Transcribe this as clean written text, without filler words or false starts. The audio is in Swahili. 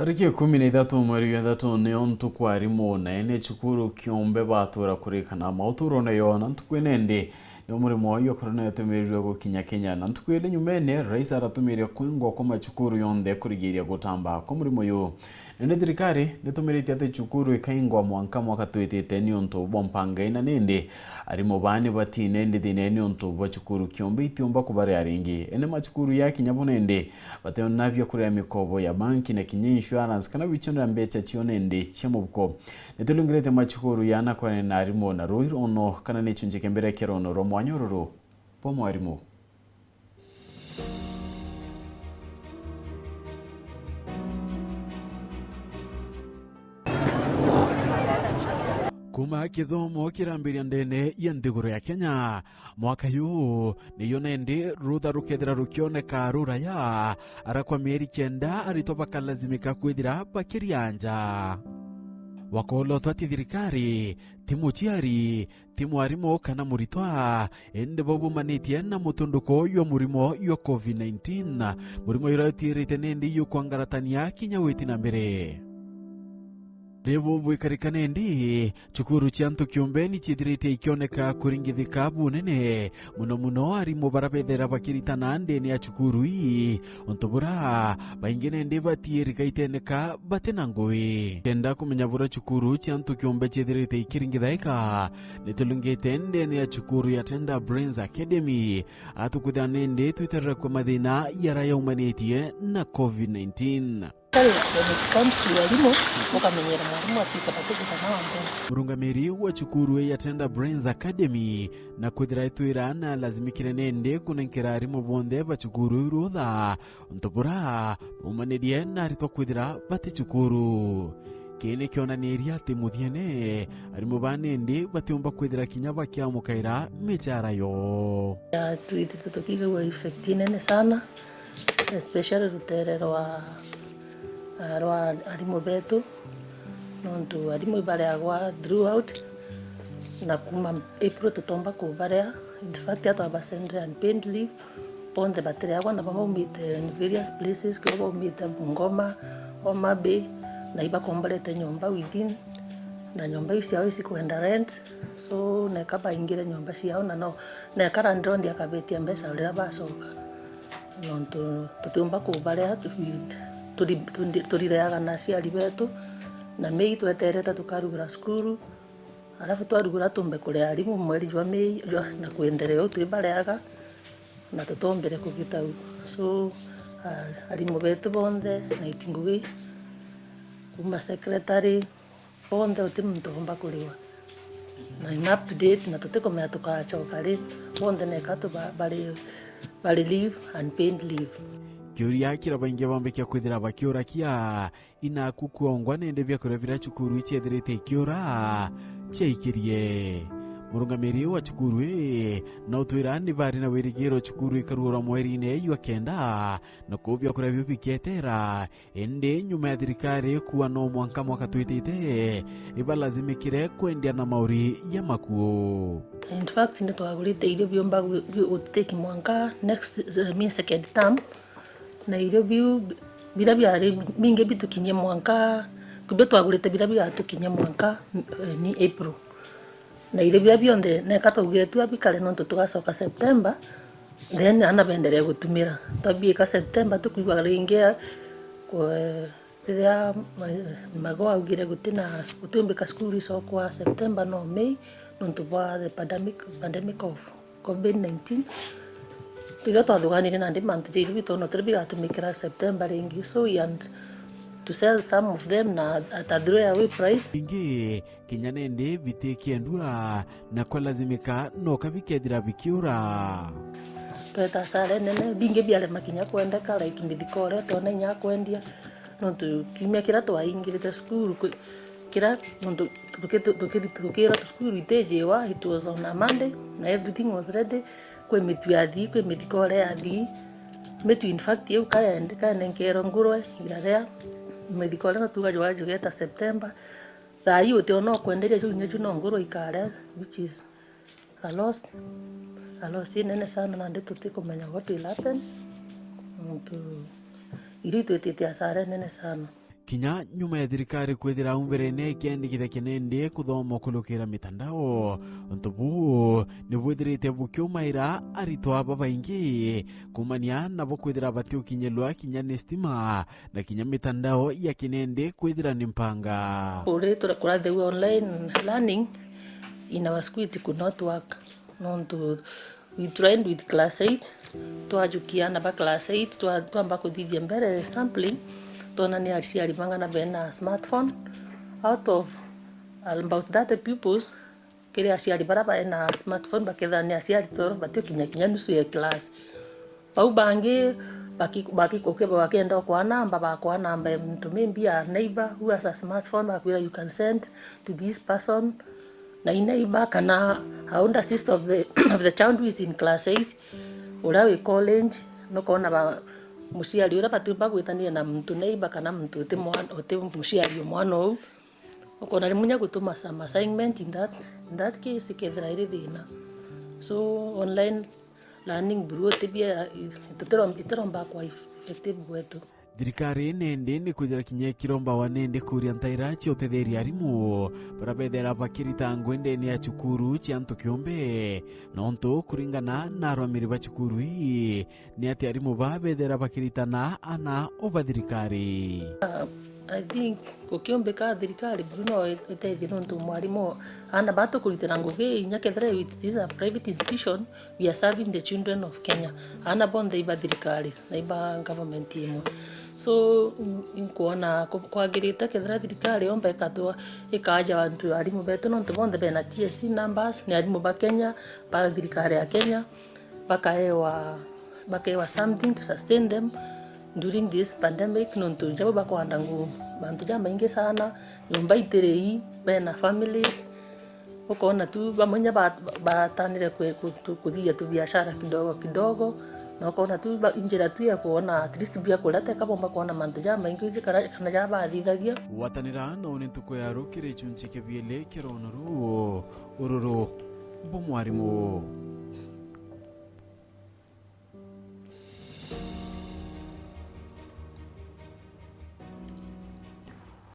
Tariki 13 mweri wa gatatu nio ntuku arimu na ene chukuru kiombe batura kurikana mauturo na yo na ntuku enende ni umurimo yo korona yatemerirwe gukinya Kenya na ntuku ile nyumene rais aratumiria kwingwa kwa machukuru yonde kurigiria gutamba kwa murimo yo nene thirikari nitumirite ate chukuru ikaingwa mwaka twitite ni onto bompanga ina nende arimo bani batine ndi dineni onto bachukuru kiombe itiomba kubare aringi ene machukuru ya kinyabonende bateonavya kuri mikobo ya banki na kinyi insurance kana bichonera mbecha chionende chemubuko netulungirete machukuru yana kwa na arimo na ruiro ono kana nechunjike mbere kerono romwanyororo pomo arimo kuma kithomo kirambiria ndene ya ndiguru ya Kenya mwaka yu niyo nende rutha rukethira rukioneka ruraya arakwa mieri kenda arito bakalazimika kwithira bakiria nja wakolo twati thirikari timu chiari timu arimo kana muritwa ende bobu manitie na mutunduko yo murimo yo COVID-19 murimo iratirite nende yo kwangaratania kinya witi na mbere Revo vuikarikane ndi chukuru chanto kiombeni chidirite ikioneka kuringithika bunene muno arimo barabethera bakiritana ndene ya chukuru ii ontobura baingene ndi batierika iteneka batena ngoi kenda kumenya bura chukuru chanto kiombe chidirite ikiringithaika nitulungite ndene ya chukuru ya Tender Brains Academy atukudane ndi twitera kwa mathina yaraya umanitie na COVID-19 When it comes to walimu, mukamenyera mwalimu apika bategeka na wambona. Murungamiri wa chukuru ya Tender Brains Academy na kwithira itwira na lazimikire nende kunenkera arimo bonde bachukuru irutha ntobura umanedie na rito kwithira bati chukuru kene kionaniria ati muthiene arimo banende batiumba kwithira kinya bakiamukaira michara yo ya tukiga wa effect nene sana especially ruterero wa arimo betu nontu arimo bareagwa throughout na kuma April tutomba kubarea in fact atwa sendre and paid leave ponde batereagwa na bamaumite in various places kwa baumite Bungoma Homa Bay na iba kombalete nyumba within na nyumba yao isikwenda rent so na kaba ingire nyumba yao na no na kara ndondi akabetia mbesa ulira basoka nontu tutomba kubarea turireaga na ciari betu na mei tweterete tukarugura skuru alafu twarugura tumbe kuri arimu mweri jwa mei na kuendelea twibareaga na tutombere kugita so arimu betu bonde na itingugi kuma secretary bonde utimtomba kuriwa na in up to date na tutekomea tukachoka ri bonde ne katu bali leave and paid leave Kiuria kira baingi bambekia kwithira bakiura kia ina kukuongwa nende bya kurevira chukuru ichethirite ikiura cheikirie murungamiri wa chukuru na utwira ni bari na wirigiro chukuru ikarura mweri-ine ywa kenda na kubya kurevya biketera ende nyuma ya thirikari kuwa no mwaka twitite ibalazimikire kwendia na mauri ya makuo. In fact ni twagurite irio byomba guteki mwaka next second term na irio bila byari binge bitukinye mwaka kubyo twagurite bila byatukinye mwaka ni April na irio bya byonde ne katugire tu abikale nonto tugasoka September then anabendelea gutumira tabieka September tukuiba ringia kwa ya magoa ugire gutina gutumbika school iso kwa September no May nonto bwa the pandemic of COVID-19 tiga twathugani na ndi month jiru bitono tribiga tumikira September ringi so and to sell some of them na at a throwaway price ingi kinyane ndi bitiki endua na kwa lazimika no kavikethira bikiura tweta sare nene binge biale makinya kwendeka like mithikore tone nya kwendia no tu kimya kira twaingirite school kira ndo tukira school itejewa it was on a Monday na everything was ready kwe mitu ya thi kwe mithikore ya thi mitu in fact yeu kaenda nkero ngurwe irarea mithikore no tuga jugeta September thayi uti no kwenderia junya juno ngurwe ikare which is a lost nene sana na ndi tutikumenya what will happen iri twitite asara nene sana kinya nyuma ya thirikari kwithira umberene kiandikitha kinende kuthoma kulukira mitandao ntubu nivwithirite bukiumaira aritwa babaingi kumania nabo kwithira batiukinyelwa kinya ni stima na kinya mitandao ya kinende kwithira ni mpanga. Ore turakora the online learning in our school it could not work. We tried with class 8 twajukiana ba class 8 twamba kuthithia mbere sampling tona ni aciari mangana bena smartphone out of about 30 pupils kile aciari bara bena smartphone baketha ni aciari toro batio kinya nusu ya class au bangi baki kokeba bakenda kwa namba mtu maybe a neighbor who has a smartphone where you can send to this person na neighbor kana haunda sister of the child who is in class 8 urawe college no kona ba musiari ura batumba gwitania na mtu neighbor kana mtu te musiari mwana ou ukona limunya gutuma some assignment in that case ikethira iri thina. So online learning buru tibia iteromba kwa effective wetu. Thirikari nende ni kwithira kinya kiromba wanende kuria ntairachi utetheri arimu barabethera bakirita ngwende ni ya chukuru chianto kiombe nonto kuringana na arwamiri ba chukuru hii ni ati arimu babethera bakiritana ana ova thirikari. I think kukiombe ka thirikari Bruno etethia nonto mwarimu ana bato kuritira ngugi nyakethera with this a private institution we are serving the children of Kenya ana bonde iba thirikari na iba government yemo. So inkuona kwagirite kethira thirikari ombe katwa ikaja wantu arimu betu nonto bonde bena TSC numbers ni arimu ba Kenya ba thirikari ya Kenya bakaewa something to sustain them during this pandemic nonto jabo bakwanda ngu bantu jamba ingi sana nyumba iterei bena families ukona tu bamonya batanire kuthia tu biashara kidogo na kona tu injira tu ya kuona at least bia kulate kabomba kuona mantu jamba ingi kana jaba thithagia watanira no ni tuko ya rukire chunche kebiele keronoru ururu bomwarimu.